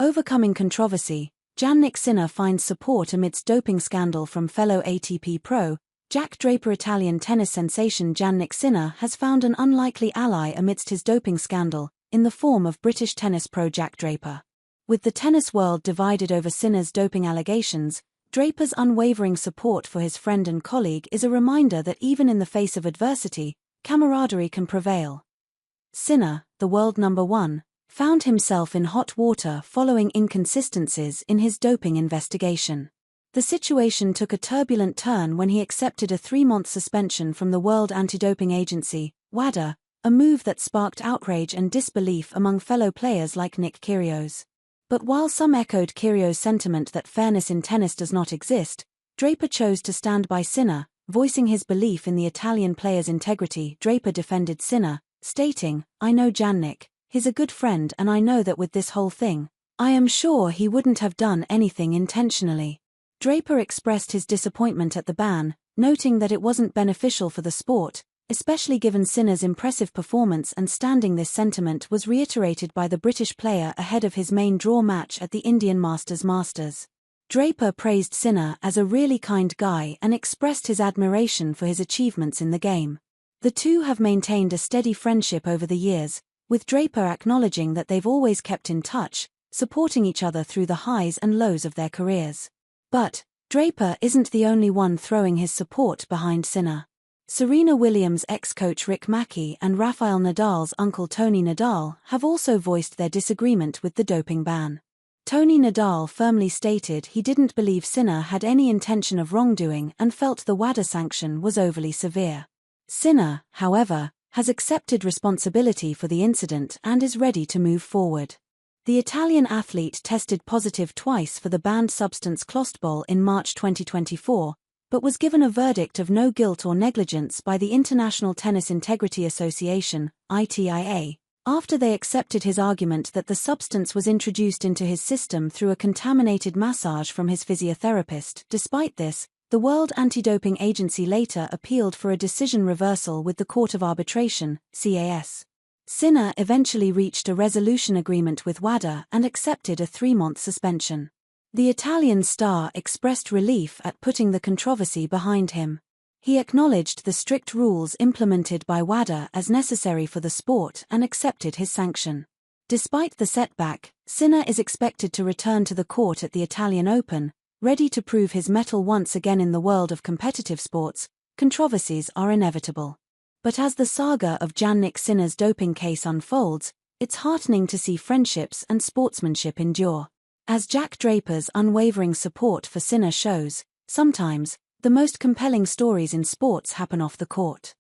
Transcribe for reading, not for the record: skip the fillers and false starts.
Overcoming controversy, Jannik Sinner finds support amidst doping scandal from fellow ATP pro, Jack Draper. Italian tennis sensation Jannik Sinner has found an unlikely ally amidst his doping scandal, in the form of British tennis pro Jack Draper. With the tennis world divided over Sinner's doping allegations, Draper's unwavering support for his friend and colleague is a reminder that even in the face of adversity, camaraderie can prevail. Sinner, the world #1, found himself in hot water following inconsistencies in his doping investigation. The situation took a turbulent turn when he accepted a 3-month suspension from the World Anti-Doping Agency, WADA, a move that sparked outrage and disbelief among fellow players like Nick Kyrgios. But while some echoed Kyrgios' sentiment that fairness in tennis does not exist, Draper chose to stand by Sinner, voicing his belief in the Italian player's integrity. Draper defended Sinner, stating, "I know Jannik, he's a good friend, and I know that with this whole thing, I am sure he wouldn't have done anything intentionally." Draper expressed his disappointment at the ban, noting that it wasn't beneficial for the sport, especially given Sinner's impressive performance, and standing. This sentiment was reiterated by the British player ahead of his main draw match at the Indian Masters. Draper praised Sinner as a really kind guy and expressed his admiration for his achievements in the game. The two have maintained a steady friendship over the years, with Draper acknowledging that they've always kept in touch, supporting each other through the highs and lows of their careers. But Draper isn't the only one throwing his support behind Sinner. Serena Williams' ex-coach Rick Macchi and Rafael Nadal's uncle Tony Nadal have also voiced their disagreement with the doping ban. Tony Nadal firmly stated he didn't believe Sinner had any intention of wrongdoing and felt the WADA sanction was overly severe. Sinner, however, has accepted responsibility for the incident and is ready to move forward. The Italian athlete tested positive twice for the banned substance clostebol in March 2024, but was given a verdict of no guilt or negligence by the International Tennis Integrity Association, ITIA, after they accepted his argument that the substance was introduced into his system through a contaminated massage from his physiotherapist. Despite this, the World Anti-Doping Agency later appealed for a decision reversal with the Court of Arbitration, CAS. Sinner eventually reached a resolution agreement with WADA and accepted a 3-month suspension. The Italian star expressed relief at putting the controversy behind him. He acknowledged the strict rules implemented by WADA as necessary for the sport and accepted his sanction. Despite the setback, Sinner is expected to return to the court at the Italian Open, ready to prove his mettle once again. In the world of competitive sports, controversies are inevitable. But as the saga of Jannik Sinner's doping case unfolds, it's heartening to see friendships and sportsmanship endure. As Jack Draper's unwavering support for Sinner shows, sometimes, the most compelling stories in sports happen off the court.